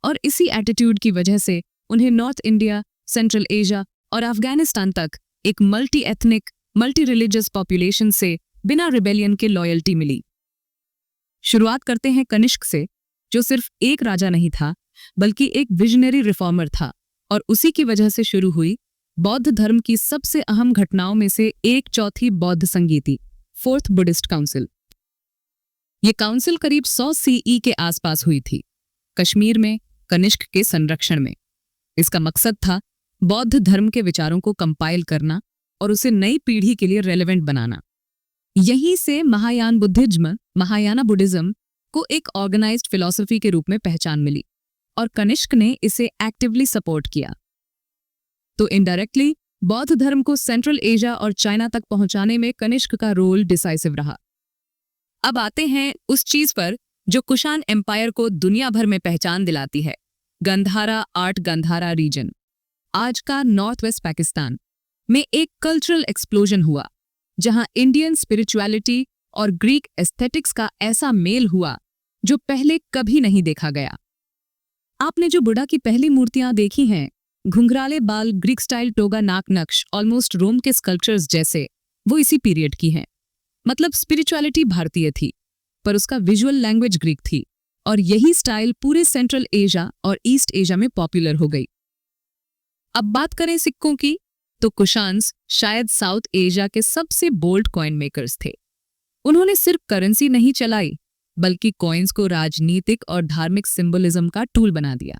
और इसी एटीट्यूड की वजह से उन्हें नॉर्थ इंडिया, सेंट्रल एशिया और अफगानिस्तान तक एक multi ethnic, multi religious population से बिना रिबेलियन के लॉयल्टी मिली। शुरुआत करते हैं कनिष्क से, जो सिर्फ एक राजा नहीं था बल्कि एक विजनरी रिफॉर्मर था, और उसी की वजह से शुरू हुई बौद्ध धर्म की सबसे अहम घटनाओं में से एक चौथी बौद्ध संगीति, फोर्थ बुद्धिस्ट काउंसिल। ये काउंसिल करीब 100 सीई के आसपास हुई थी, कश्मीर में कनिष्क के संरक्षण में। इसका मकसद था बौद्ध धर्म के विचारों को कंपाइल करना और उसे नई पीढ़ी के लिए रेलेवेंट बनाना। यहीं से महायाना बुद्धिज्म को एक ऑर्गेनाइज्ड फिलॉसफी के रूप में पहचान मिली और कनिष्क ने इसे एक्टिवली सपोर्ट किया। तो इनडायरेक्टली बौद्ध धर्म को सेंट्रल एशिया और चाइना तक पहुंचाने में कनिष्क का रोल डिसाइसिव रहा। अब आते हैं उस चीज पर जो कुषाण एम्पायर को दुनिया भर में पहचान दिलाती है, गंधारा रीजन। आज का नॉर्थ वेस्ट पाकिस्तान में एक कल्चरल एक्सप्लोजन हुआ, जहां इंडियन स्पिरिचुअलिटी और ग्रीक एस्थेटिक्स का ऐसा मेल हुआ जो पहले कभी नहीं देखा गया। आपने जो बुद्धा की पहली मूर्तियां देखी हैं, घुंघराले बाल, ग्रीक स्टाइल टोगा, नाक नक्श, ऑलमोस्ट रोम के स्कल्पचर्स जैसे, वो इसी पीरियड की हैं। मतलब स्पिरिचुअलिटी भारतीय थी, पर उसका विजुअल लैंग्वेज ग्रीक थी, और यही स्टाइल पूरे सेंट्रल एशिया और ईस्ट एशिया में पॉपुलर हो गई। अब बात करें सिक्कों की, तो कुषाण्स शायद साउथ एशिया के सबसे बोल्ड कॉइन मेकर्स थे। उन्होंने सिर्फ करेंसी नहीं चलाई, बल्कि कॉइन्स को राजनीतिक और धार्मिक सिंबलिज्म का टूल बना दिया।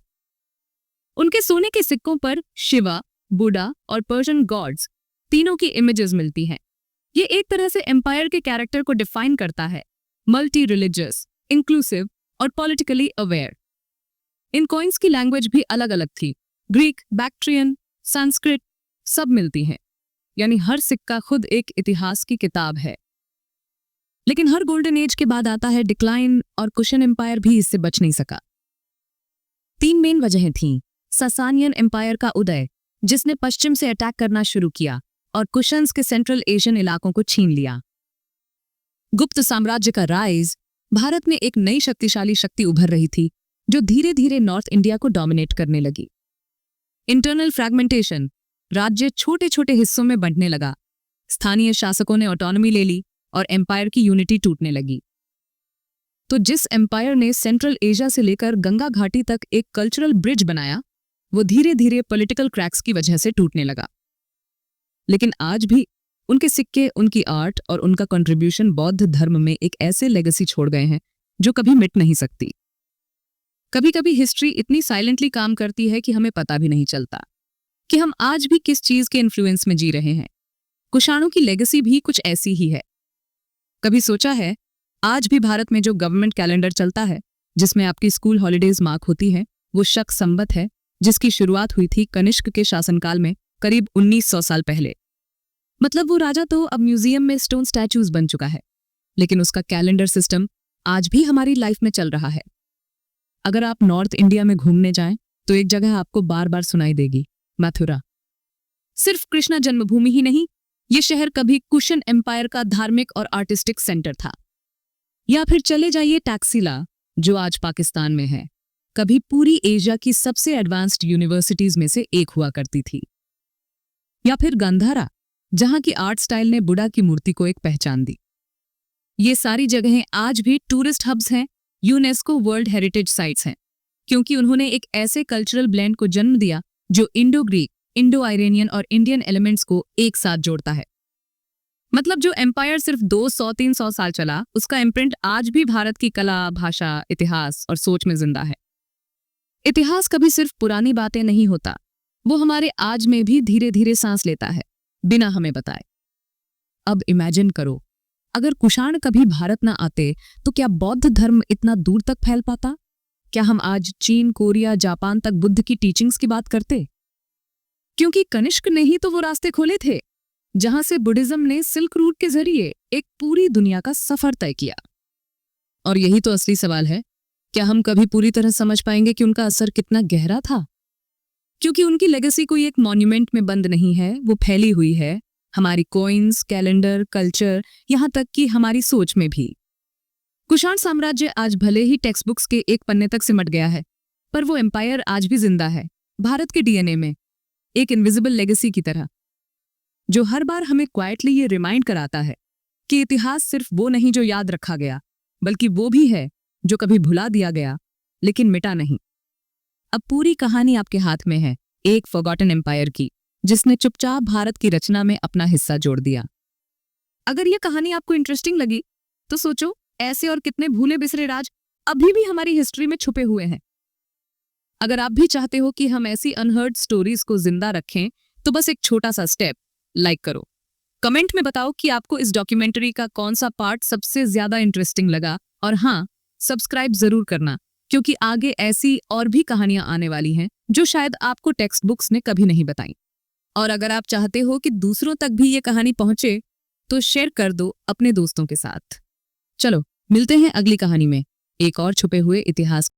उनके सोने के सिक्कों पर शिवा, बुद्धा और पर्शियन गॉड्स तीनों की इमेजेस मिलती हैं। ये एक तरह से एम्पायर के कैरेक्टर को डिफाइन करता है, मल्टी रिलीजियस, इंक्लूसिव और पॉलिटिकली अवेयर। इन कॉइन्स की लैंग्वेज भी अलग अलग थी, ग्रीक, बैक्ट्रियन, संस्कृत सब मिलती हैं, यानी हर सिक्का खुद एक इतिहास की किताब है। लेकिन हर गोल्डन एज के बाद आता है डिक्लाइन, और कुषाण एम्पायर भी इससे बच नहीं सका। 3 मेन वजहें थीं। सासानियन एम्पायर का उदय, जिसने पश्चिम से अटैक करना शुरू किया और कुषाण्स के सेंट्रल एशियन इलाकों को छीन लिया। गुप्त साम्राज्य का राइज, भारत में एक नई शक्तिशाली शक्ति उभर रही थी जो धीरे धीरे नॉर्थ इंडिया को डोमिनेट करने लगी। इंटरनल फ्रैगमेंटेशन, राज्य छोटे छोटे हिस्सों में बंटने लगा, स्थानीय शासकों ने ऑटोनॉमी ले ली और एम्पायर की यूनिटी टूटने लगी। तो जिस एम्पायर ने सेंट्रल एशिया से लेकर गंगा घाटी तक एक कल्चरल ब्रिज बनाया, वो धीरे धीरे पॉलिटिकल क्रैक्स की वजह से टूटने लगा। लेकिन आज भी उनके सिक्के, उनकी आर्ट और उनका कंट्रीब्यूशन बौद्ध धर्म में एक ऐसे लेगेसी छोड़ गए हैं जो कभी मिट नहीं सकती। कभी कभी हिस्ट्री इतनी साइलेंटली काम करती है कि हमें पता भी नहीं चलता कि हम आज भी किस चीज के इन्फ्लुएंस में जी रहे हैं। कुषाणों की लेगेसी भी कुछ ऐसी ही है। कभी सोचा है, आज भी भारत में जो गवर्नमेंट कैलेंडर चलता है, जिसमें आपकी स्कूल हॉलीडेज मार्क होती है, वो शक संवत है, जिसकी शुरुआत हुई थी कनिष्क के शासनकाल में करीब 1900 साल पहले। मतलब वो राजा तो अब म्यूजियम में स्टोन स्टैचूज बन चुका है, लेकिन उसका कैलेंडर सिस्टम आज भी हमारी लाइफ में चल रहा है। अगर आप नॉर्थ इंडिया में घूमने जाएं, तो एक जगह आपको बार बार सुनाई देगी, मथुरा। सिर्फ कृष्णा जन्मभूमि ही नहीं, ये शहर कभी कुषाण एम्पायर का धार्मिक और आर्टिस्टिक सेंटर था। या फिर चले जाइए टैक्सिला, जो आज पाकिस्तान में है, कभी पूरी एशिया की सबसे एडवांस्ड यूनिवर्सिटीज में से एक हुआ करती थी। या फिर गंधारा, जहां की आर्ट स्टाइल ने बुद्धा की मूर्ति को एक पहचान दी। ये सारी जगहें आज भी टूरिस्ट हब्स हैं, यूनेस्को वर्ल्ड हेरिटेज साइट्स हैं, क्योंकि उन्होंने एक ऐसे कल्चरल ब्लेंड को जन्म दिया जो इंडो ग्रीक, इंडो आयरेनियन और इंडियन एलिमेंट्स को एक साथ जोड़ता है। मतलब जो एम्पायर सिर्फ 200-300 साल चला, उसका इम्प्रिंट आज भी भारत की कला, भाषा, इतिहास और सोच में जिंदा है। इतिहास कभी सिर्फ पुरानी बातें नहीं होता, वो हमारे आज में भी धीरे धीरे सांस लेता है, बिना हमें बताए। अब इमेजिन करो, अगर कुषाण कभी भारत ना आते, तो क्या बौद्ध धर्म इतना दूर तक फैल पाता? क्या हम आज चीन, कोरिया, जापान तक बुद्ध की टीचिंग्स की बात करते? क्योंकि कनिष्क ने ही तो वो रास्ते खोले थे, जहां से बुद्धिज्म ने सिल्क रूट के जरिए एक पूरी दुनिया का सफर तय किया। और यही तो असली सवाल है, क्या हम कभी पूरी तरह समझ पाएंगे कि उनका असर कितना गहरा था? क्योंकि उनकी लेगेसी कोई एक मॉन्यूमेंट में बंद नहीं है, वो फैली हुई है हमारी कॉइन्स, कैलेंडर, कल्चर, यहां तक कि हमारी सोच में भी। कुषाण साम्राज्य आज भले ही टेक्स्ट बुक्स के एक पन्ने तक सिमट गया है, पर वो एम्पायर आज भी जिंदा है, भारत के डीएनए में, एक इनविजिबल लेगेसी की तरह, जो हर बार हमें क्वाइटली ये रिमाइंड कराता है कि इतिहास सिर्फ वो नहीं जो याद रखा गया, बल्कि वो भी है जो कभी भुला दिया गया लेकिन मिटा नहीं। अब पूरी कहानी आपके हाथ में है, एक फॉरगॉटन एम्पायर की, जिसने चुपचाप भारत की रचना में अपना हिस्सा जोड़ दिया। अगर ये कहानी आपको इंटरेस्टिंग लगी तो सोचो, ऐसे और कितने भूले बिसरे राज अभी भी हमारी हिस्ट्री में छुपे हुए हैं। अगर आप भी चाहते हो कि हम ऐसी अनहर्ड स्टोरीज को जिंदा रखें तो बस एक छोटा सा स्टेप, लाइक करो। कमेंट में बताओ कि आपको इस डॉक्यूमेंट्री का कौन सा पार्ट सबसे ज्यादा इंटरेस्टिंग लगा, और हाँ, सब्सक्राइब जरूर करना, क्योंकि आगे ऐसी और भी कहानियां आने वाली हैं जो शायद आपको टेक्स्ट बुक्स ने कभी नहीं बताई। और अगर आप चाहते हो कि दूसरों तक भी ये कहानी पहुंचे तो शेयर कर दो अपने दोस्तों के साथ। चलो मिलते हैं अगली कहानी में, एक और छुपे हुए इतिहास